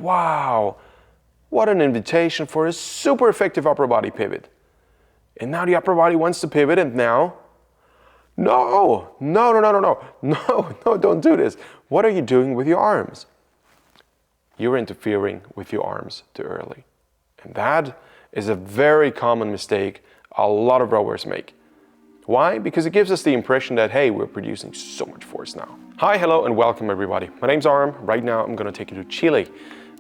wow, what an invitation for a super effective upper body pivot. And now the upper body wants to pivot, and now, no, don't do this. What are you doing with your arms? You're interfering with your arms too early. And that is a very common mistake a lot of rowers make. Why? Because it gives us the impression that, hey, we're producing so much force now. Hi, hello, and welcome everybody. My name's Aram. Right now I'm gonna take you to Chile,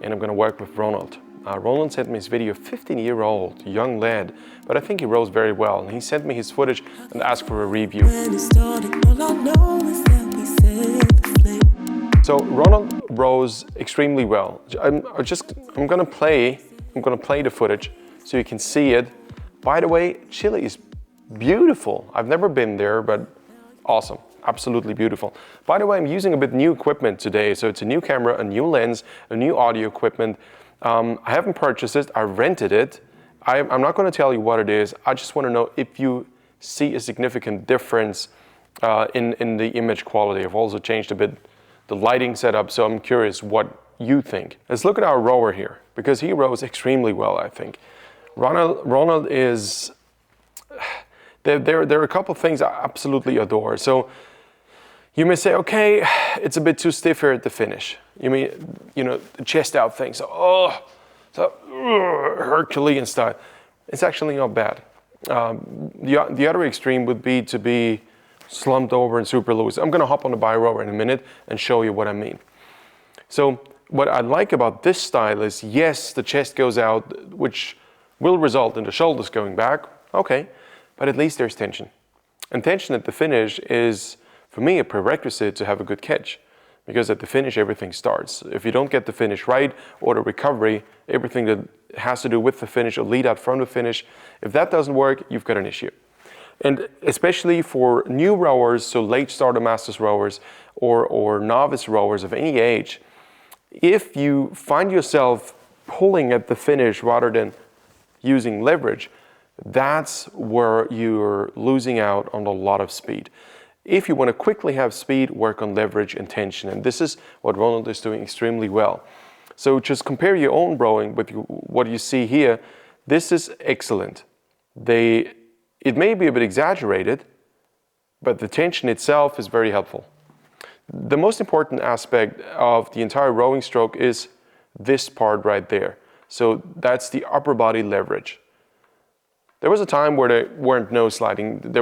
and I'm gonna work with Ronald. Ronald sent me his video, 15-year-old, young lad, but I think he rows very well. And he sent me his footage and asked for a review. So Ronald rows extremely well. I'm gonna play the footage so you can see it. By the way, Chile is beautiful. I've never been there, but awesome, absolutely beautiful. By the way, I'm using a bit new equipment today. So it's a new camera, a new lens, a new audio equipment. I haven't purchased it, I rented it. I'm not gonna tell you what it is. I just wanna know if you see a significant difference in the image quality. I've also changed a bit the lighting setup, so I'm curious what you think. Let's look at our rower here, because he rows extremely well, I think. Ronald is, there are a couple things I absolutely adore. So you may say, okay, it's a bit too stiff here at the finish. You mean, the chest out thing, so Herculean style. It's actually not bad. The other extreme would be to be slumped over and super loose. I'm gonna hop on the bi rower in a minute and show you what I mean. So what I like about this style is, yes, the chest goes out, which will result in the shoulders going back, okay, but at least there's tension. And tension at the finish is, for me, a prerequisite to have a good catch, because at the finish, everything starts. If you don't get the finish right, or the recovery, everything that has to do with the finish or lead out from the finish, if that doesn't work, you've got an issue. And especially for new rowers, so late starter masters rowers, or novice rowers of any age, if you find yourself pulling at the finish rather than using leverage, that's where you're losing out on a lot of speed. If you want to quickly have speed, work on leverage and tension, and this is what Ronald is doing extremely well. So just compare your own rowing with what you see here. This is excellent. It may be a bit exaggerated, but the tension itself is very helpful. The most important aspect of the entire rowing stroke is this part right there. So that's the upper body leverage. There was a time where there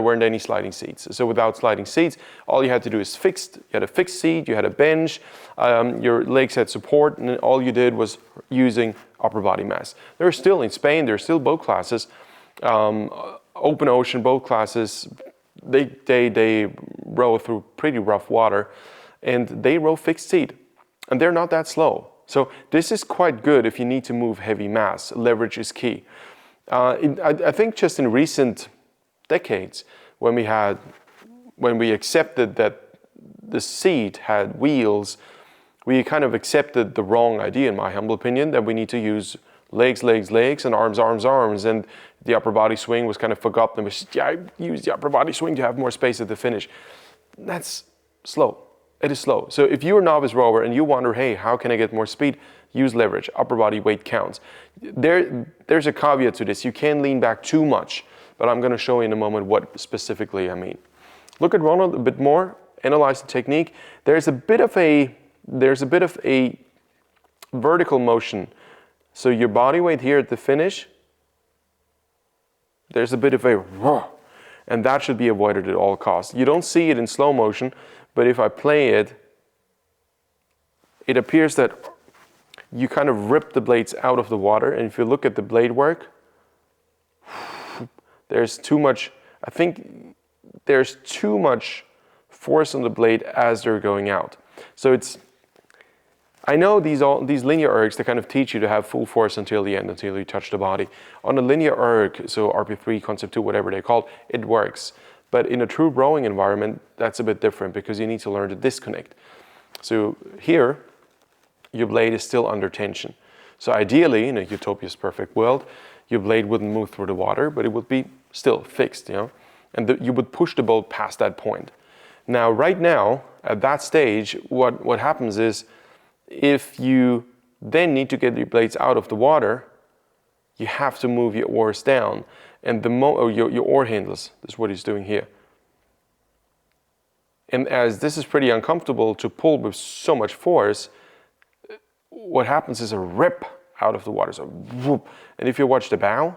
weren't any sliding seats. So without sliding seats, all you had to do is fixed. You had a fixed seat, you had a bench, your legs had support, and all you did was using upper body mass. There are still, in Spain, there are still boat classes, open ocean boat classes. They row through pretty rough water, and they row fixed seat, and they're not that slow. So this is quite good if you need to move heavy mass. Leverage is key. I think just in recent decades, when we accepted that the seat had wheels, we kind of accepted the wrong idea, in my humble opinion, that we need to use legs, and arms, and the upper body swing was kind of forgotten. I use the upper body swing to have more space at the finish. That's slow. It is slow. So if you're a novice rower and you wonder, hey, how can I get more speed? Use leverage. Upper body weight counts. There's a caveat to this. You can lean back too much, but I'm going to show you in a moment what specifically I mean. Look at Ronald a bit more. Analyze the technique. There's a bit of a vertical motion. So your body weight here at the finish, there's a bit of a, and that should be avoided at all costs. You don't see it in slow motion, but if I play it, it appears that you kind of rip the blades out of the water. And if you look at the blade work, there's too much, I think there's too much force on the blade as they're going out. So I know these linear ergs, they kind of teach you to have full force until the end, until you touch the body. On a linear erg, so RP3, Concept 2, whatever they call it, it works. But in a true rowing environment, that's a bit different because you need to learn to disconnect. So here, your blade is still under tension. So ideally, in a utopia's perfect world, your blade wouldn't move through the water, but it would be still fixed, and you would push the boat past that point. Now, right now, at that stage, what happens is, if you then need to get your blades out of the water, you have to move your oars down. And your oar handles, this is what he's doing here. And as this is pretty uncomfortable to pull with so much force, what happens is a rip out of the water. So whoop. And if you watch the bow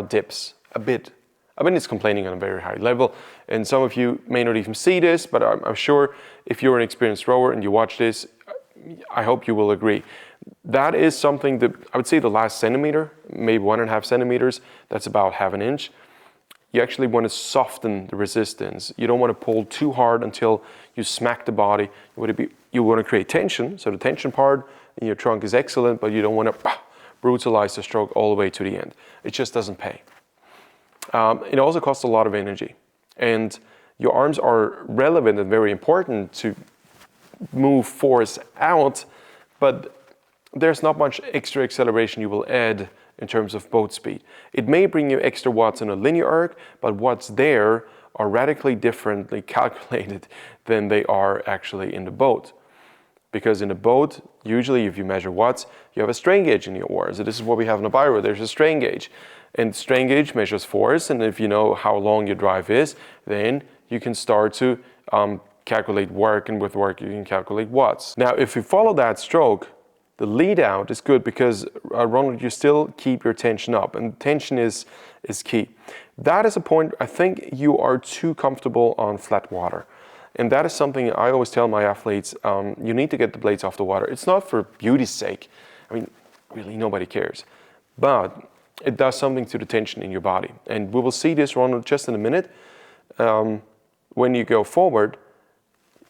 dips a bit. I mean, it's complaining on a very high level. And some of you may not even see this, but I'm sure if you're an experienced rower and you watch this, I hope you will agree. That is something that I would say the last centimeter, maybe 1.5 centimeters, that's about 1/2 inch. You actually want to soften the resistance. You don't want to pull too hard until you smack the body. You want to create tension, so the tension part in your trunk is excellent, but you don't want to brutalize the stroke all the way to the end. It just doesn't pay. It also costs a lot of energy, and your arms are relevant and very important to move force out, but there's not much extra acceleration you will add in terms of boat speed. It may bring you extra watts in a linear arc, but what's there are radically differently calculated than they are actually in the boat. Because in a boat, usually if you measure watts, you have a strain gauge in your oars. So this is what we have in a biro. There's a strain gauge. And strain gauge measures force, and if you know how long your drive is, then you can start to calculate work, and with work you can calculate watts. Now, if you follow that stroke, the lead out is good because, Ronald, you still keep your tension up, and tension is key. That is a point, I think you are too comfortable on flat water. And that is something I always tell my athletes, you need to get the blades off the water. It's not for beauty's sake. I mean, really nobody cares. But it does something to the tension in your body. And we will see this, Ronald, just in a minute. When you go forward,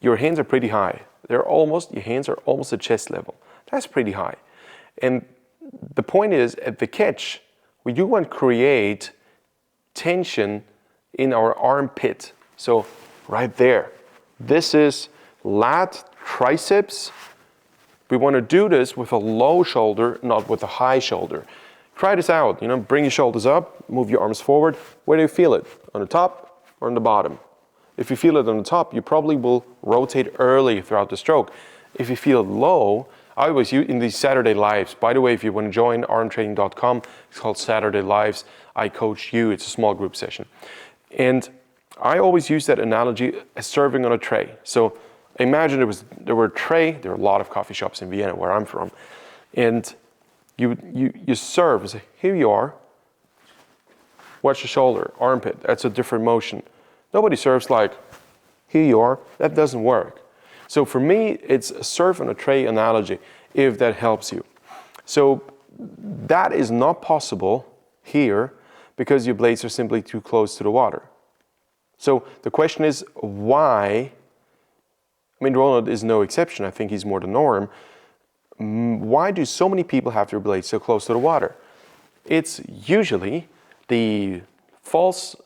your hands are pretty high. Your hands are almost at chest level. That's pretty high. And the point is, at the catch, we do want to create tension in our armpit. So right there. This is lat, triceps. We want to do this with a low shoulder, not with a high shoulder. Try this out, bring your shoulders up, move your arms forward. Where do you feel it? On the top or on the bottom? If you feel it on the top, you probably will rotate early throughout the stroke. If you feel it low, I always use in these Saturday Lives. By the way, if you want to join armtraining.com, it's called Saturday Lives. I coach you, it's a small group session. And I always use that analogy as serving on a tray. So imagine there were a tray, there are a lot of coffee shops in Vienna where I'm from, and you serve and say, here you are, watch the shoulder, armpit, that's a different motion. Nobody serves like, here you are, that doesn't work. So for me, it's a serve on a tray analogy, if that helps you. So that is not possible here because your blades are simply too close to the water. So the question is, why? I mean, Ronald is no exception. I think he's more the norm. Why do so many people have their blades so close to the water? It's usually the false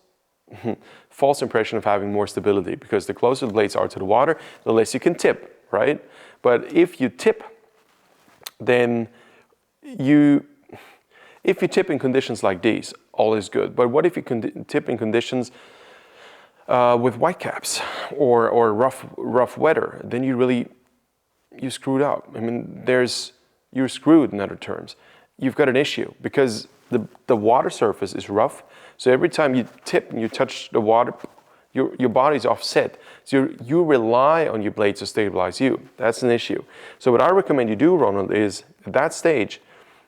impression of having more stability, because the closer the blades are to the water, the less you can tip, right? But if you tip, then if you tip in conditions like these, all is good. But what if you tip in conditions with whitecaps or rough weather? Then you screwed up. I mean, you're screwed in other terms. You've got an issue because the water surface is rough. So every time you tip and you touch the water, your body's offset. So you rely on your blades to stabilize you. That's an issue. So what I recommend you do, Ronald, is at that stage,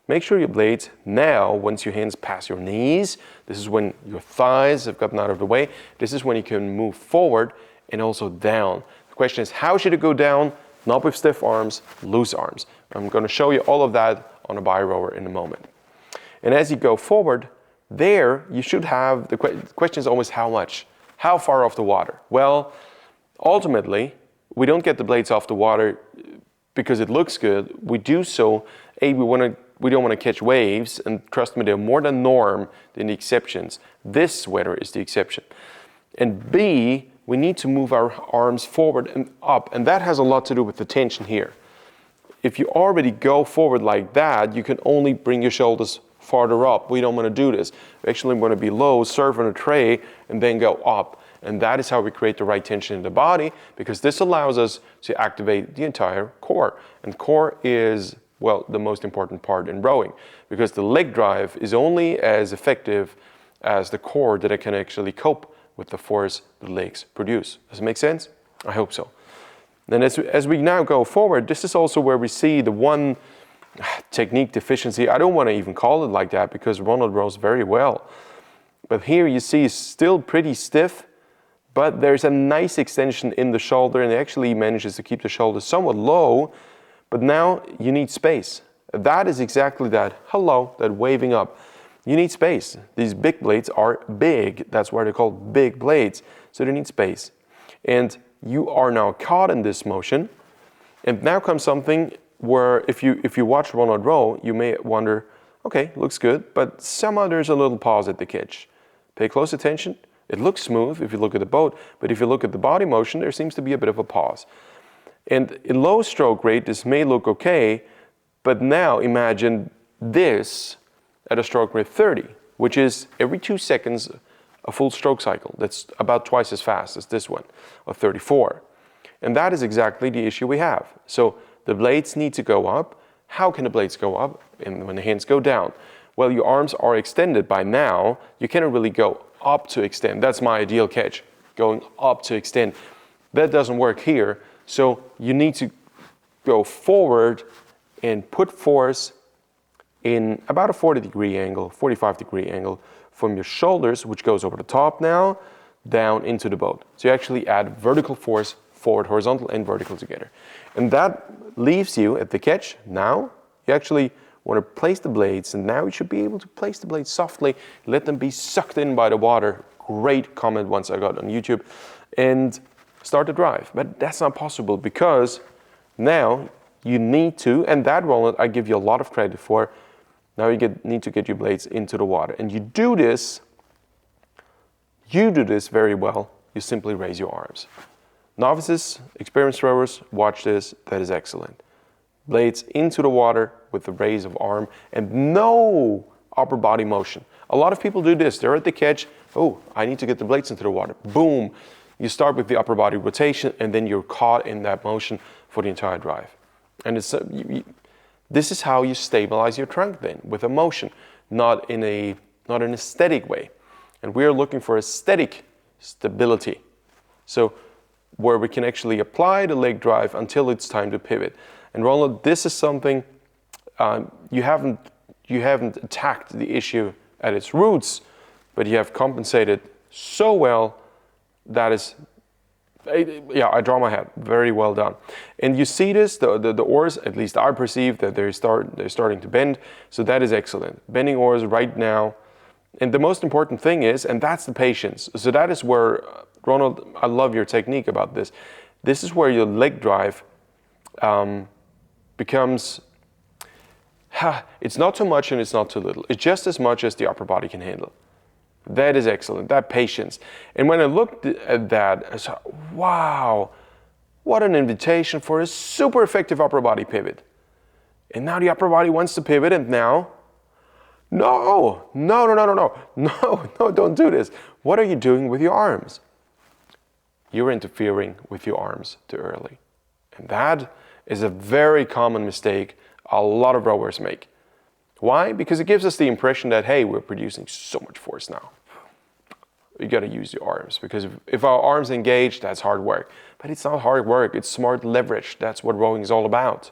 make sure your blades now, once your hands pass your knees, this is when your thighs have gotten out of the way, this is when you can move forward and also down. The question is, how should it go down? Not with stiff arms, loose arms. I'm going to show you all of that on a bi rower in a moment. And as you go forward, there you should have, the question is always how much? How far off the water? Well, ultimately, we don't get the blades off the water because it looks good. We do so, we don't want to catch waves, and trust me, they're more than norm than the exceptions. This weather is the exception. And B, we need to move our arms forward and up, and that has a lot to do with the tension here. If you already go forward like that, you can only bring your shoulders farther up. We don't want to do this. We actually want to be low, serve on a tray, and then go up. And that is how we create the right tension in the body, because this allows us to activate the entire core. And core is, well, the most important part in rowing, because the leg drive is only as effective as the core that it can actually cope with the force the legs produce. Does it make sense? I hope so. Then as we now go forward, this is also where we see the one technique deficiency. I don't want to even call it like that because Ronald rows very well. But here you see still pretty stiff, but there's a nice extension in the shoulder, and it actually manages to keep the shoulder somewhat low. But now you need space. That is exactly that hello, that waving up. You need space. These big blades are big. That's why they're called big blades. So they need space. And you are now caught in this motion. And now comes something where if you watch Ronald row, you may wonder, okay, looks good, but somehow there's a little pause at the catch. Pay close attention. It looks smooth if you look at the boat, but if you look at the body motion, there seems to be a bit of a pause. And in low stroke rate, this may look okay, but now imagine this at a stroke rate 30, which is every 2 seconds a full stroke cycle. That's about twice as fast as this one, or 34. And that is exactly the issue we have. So the blades need to go up. How can the blades go up? And when the hands go down? Well, your arms are extended by now. You cannot really go up to extend. That's my ideal catch, going up to extend. That doesn't work here. So you need to go forward and put force in about a 40-degree angle, 45-degree angle from your shoulders, which goes over the top now, down into the boat. So you actually add vertical force, forward, horizontal, and vertical together. And that leaves you at the catch. Now you actually want to place the blades, and now you should be able to place the blades softly, let them be sucked in by the water. Great comment once I got on YouTube. And start the drive. But that's not possible because now you need to, and that Ronald I give you a lot of credit for, now you need to get your blades into the water. And you do this very well. You simply raise your arms. Novices, experienced rowers, watch this. That is excellent. Blades into the water with the raise of arm and no upper body motion. A lot of people do this. They're at the catch. Oh, I need to get the blades into the water. Boom. You start with the upper body rotation and then you're caught in that motion for the entire drive. And it's this is how you stabilize your trunk then, with a motion, not in a static way. And we are looking for a static stability. So where we can actually apply the leg drive until it's time to pivot. And Ronald, this is something you haven't attacked the issue at its roots, but you have compensated so well. That is, yeah, I draw my hat. Very well done. And you see this, the oars, at least I perceive that they're starting to bend. So that is excellent. Bending oars right now. And the most important thing is, and that's the patience. So that is where, Ronald, I love your technique about this. This is where your leg drive becomes, it's not too much and it's not too little. It's just as much as the upper body can handle. That is excellent, that patience. And when I looked at that, I said, wow, what an invitation for a super effective upper body pivot. And now the upper body wants to pivot, and now, no, don't do this. What are you doing with your arms? You're interfering with your arms too early. And that is a very common mistake a lot of rowers make. Why? Because it gives us the impression that, hey, we're producing so much force now. You got to use your arms, because if our arms engage, that's hard work. But it's not hard work, it's smart leverage. That's what rowing is all about.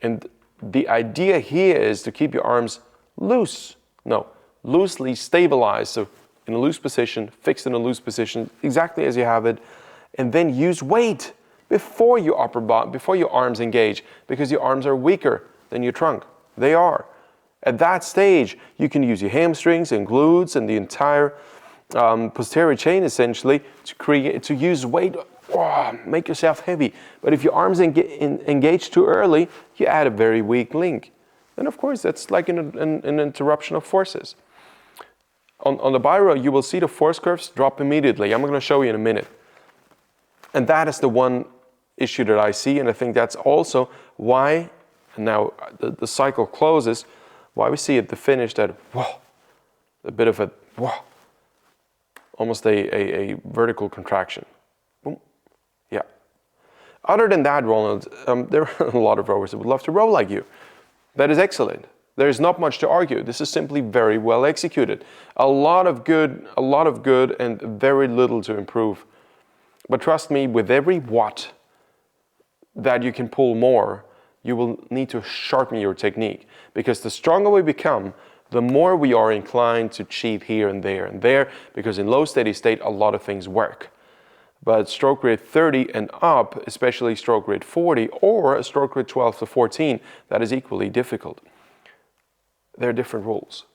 And the idea here is to keep your arms loose. No, loosely stabilized. So in a loose position, fixed in a loose position, exactly as you have it. And then use weight before your arms engage, because your arms are weaker than your trunk. They are. At that stage, you can use your hamstrings and glutes and the entire posterior chain essentially to use weight, make yourself heavy. But if your arms engage too early, you add a very weak link. And of course, that's like an interruption of forces. On the bi-row, you will see the force curves drop immediately. I'm going to show you in a minute. And that is the one issue that I see, and I think that's also why, and now the cycle closes, why we see at the finish that, a bit of a, almost a vertical contraction. Boom. Yeah. Other than that, Ronald, there are a lot of rowers that would love to row like you. That is excellent. There's not much to argue. This is simply very well executed. A lot of good and very little to improve. But trust me, with every watt that you can pull more, you will need to sharpen your technique. Because the stronger we become, the more we are inclined to cheat here and there, because in low steady state, a lot of things work. But stroke rate 30 and up, especially stroke rate 40 or a stroke rate 12 to 14, that is equally difficult. There are different rules.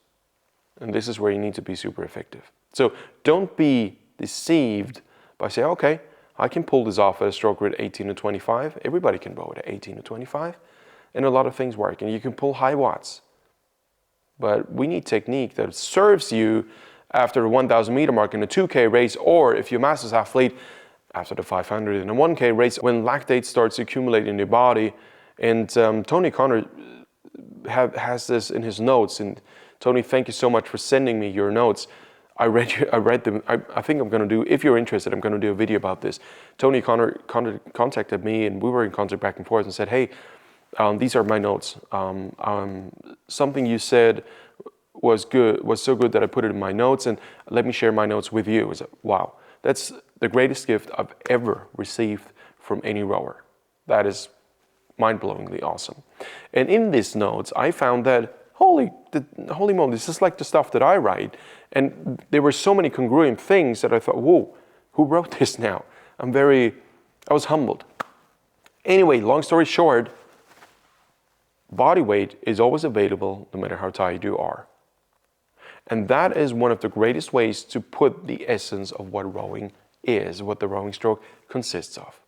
And this is where you need to be super effective. So don't be deceived by saying, okay, I can pull this off at a stroke rate 18 to 25. Everybody can row at 18 to 25. And a lot of things work. And you can pull high watts. But we need technique that serves you after the 1,000 meter mark in a 2K race, or if you're a masters athlete, after the 500 in a 1K race, when lactate starts accumulating in your body. And Tony Connor has this in his notes. And Tony, thank you so much for sending me your notes. I read them. I think I'm going to do, if you're interested, I'm going to do a video about this. Tony Connor contacted me, and we were in contact back and forth, and said, hey, these are my notes. Something you said was so good that I put it in my notes, and let me share my notes with you. I said, wow, that's the greatest gift I've ever received from any rower. That is mind-blowingly awesome. And in these notes, I found that, holy moly, this is like the stuff that I write. And there were so many congruent things that I thought, whoa, who wrote this now? I was humbled. Anyway, long story short, body weight is always available no matter how tired you are. And that is one of the greatest ways to put the essence of what rowing is, what the rowing stroke consists of.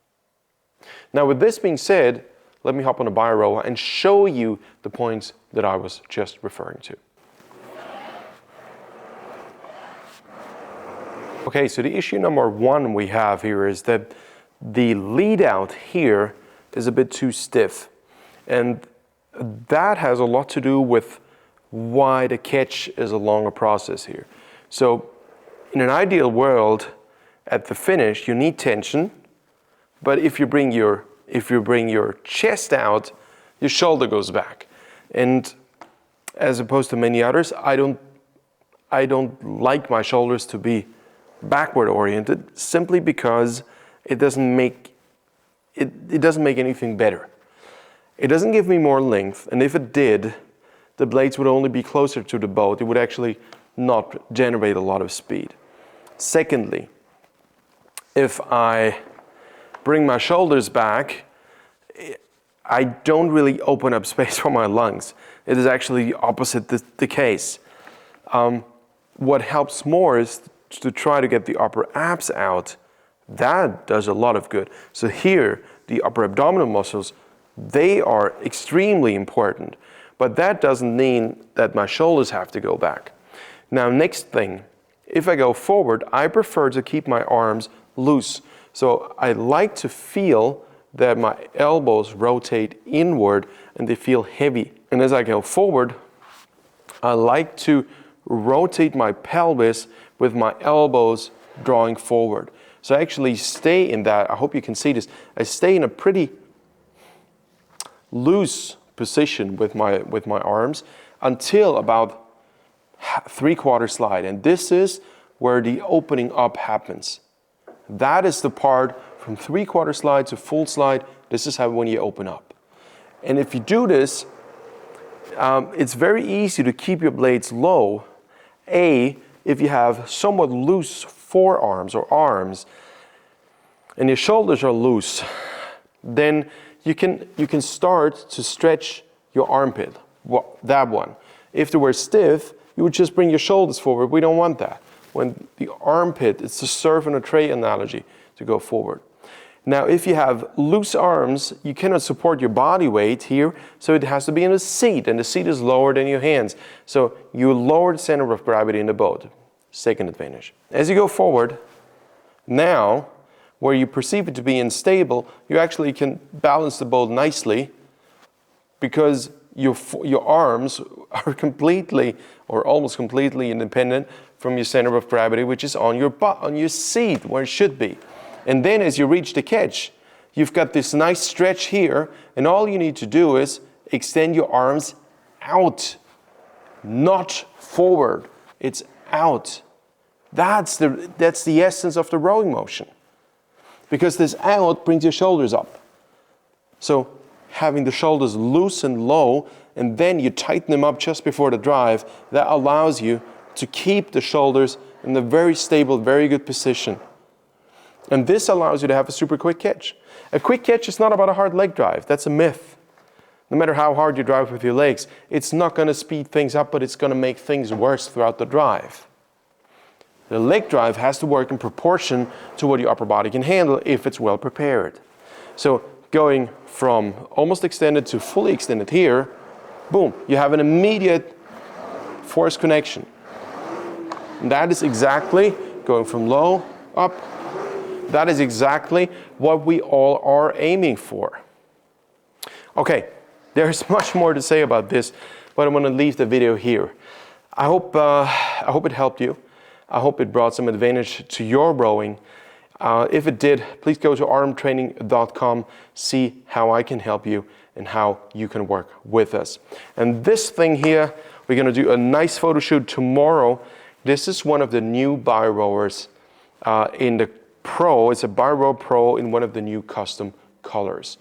Now, with this being said, let me hop on a bio rower and show you the points that I was just referring to. Okay, so the issue number one we have here is that the lead out here is a bit too stiff. And that has a lot to do with why the catch is a longer process here. So in an ideal world, at the finish, you need tension, but if you bring your chest out, your shoulder goes back. And as opposed to many others, I don't like my shoulders to be backward oriented, simply because it doesn't make anything better. It doesn't give me more length, and if it did, the blades would only be closer to the boat. It would actually not generate a lot of speed. Secondly, if I bring my shoulders back, I don't really open up space for my lungs. It is actually the opposite the case. What helps more is to try to get the upper abs out. That does a lot of good. So here, the upper abdominal muscles, they are extremely important. But that doesn't mean that my shoulders have to go back. Now, next thing, if I go forward, I prefer to keep my arms loose. So I like to feel that my elbows rotate inward and they feel heavy. And as I go forward, I like to rotate my pelvis with my elbows drawing forward. So I actually stay in that, I hope you can see this, I stay in a pretty loose position with my arms until about 3/4 slide. And this is where the opening up happens. That is the part from 3/4 slide to full slide. This is how when you open up. And if you do this, it's very easy to keep your blades low. If you have somewhat loose forearms or arms and your shoulders are loose, then you can start to stretch your armpit, that one. If they were stiff, you would just bring your shoulders forward. We don't want that. When the armpit, it's the serve and a tray analogy to go forward. Now, if you have loose arms, you cannot support your body weight here, so it has to be in a seat, and the seat is lower than your hands. So you lower the center of gravity in the boat. Second advantage. As you go forward, now, where you perceive it to be unstable, you actually can balance the boat nicely because your arms are completely or almost completely independent from your center of gravity, which is on your butt, on your seat, where it should be. And then as you reach the catch, you've got this nice stretch here, and all you need to do is extend your arms out, not forward. It's out. That's the essence of the rowing motion. Because this out brings your shoulders up. So having the shoulders loose and low, and then you tighten them up just before the drive, that allows you to keep the shoulders in a very stable, very good position. And this allows you to have a super quick catch. A quick catch is not about a hard leg drive. That's a myth. No matter how hard you drive with your legs, it's not going to speed things up, but it's going to make things worse throughout the drive. The leg drive has to work in proportion to what your upper body can handle if it's well prepared. So going from almost extended to fully extended here, boom, you have an immediate force connection. And that is exactly going from low up. That is exactly what we all are aiming for. Okay, there's much more to say about this, but I'm going to leave the video here. I hope it helped you. I hope it brought some advantage to your rowing. If it did, please go to armtraining.com, see how I can help you and how you can work with us. And this thing here, we're going to do a nice photo shoot tomorrow. This is one of the new bi rowers in the Pro. It's a bi row Pro in one of the new custom colors.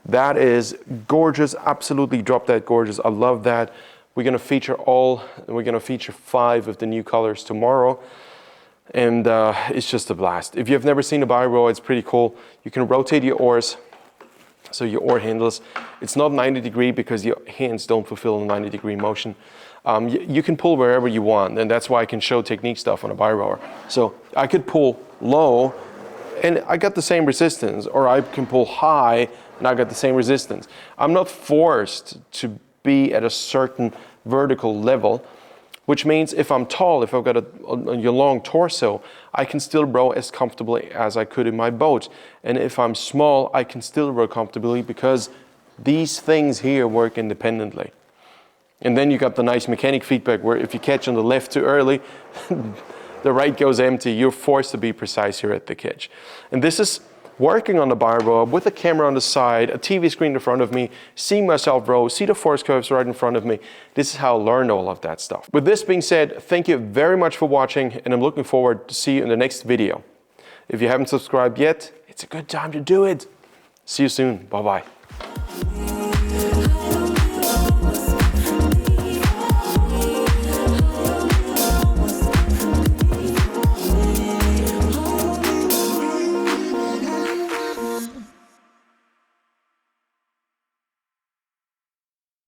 That is gorgeous. Absolutely drop that gorgeous. I love that. We're going to feature 5 of the new colors tomorrow. And it's just a blast. If you've never seen a bi row, it's pretty cool. You can rotate your oars. So your oar handles, it's not 90 degree because your hands don't fulfill a 90 degree motion. You can pull wherever you want, and that's why I can show technique stuff on a bi rower. So I could pull low and I got the same resistance, or I can pull high and I got the same resistance. I'm not forced to be at a certain vertical level, which means if I'm tall, if I've got a long torso, I can still row as comfortably as I could in my boat. And if I'm small, I can still row comfortably because these things here work independently. And then you got the nice mechanic feedback where if you catch on the left too early, the right goes empty. You're forced to be precise here at the catch. And this is working on the bi row with a camera on the side, a TV screen in front of me, seeing myself row, see the force curves right in front of me. This is how I learned all of that stuff. With this being said, thank you very much for watching, and I'm looking forward to see you in the next video. If you haven't subscribed yet, it's a good time to do it. See you soon. Bye-bye.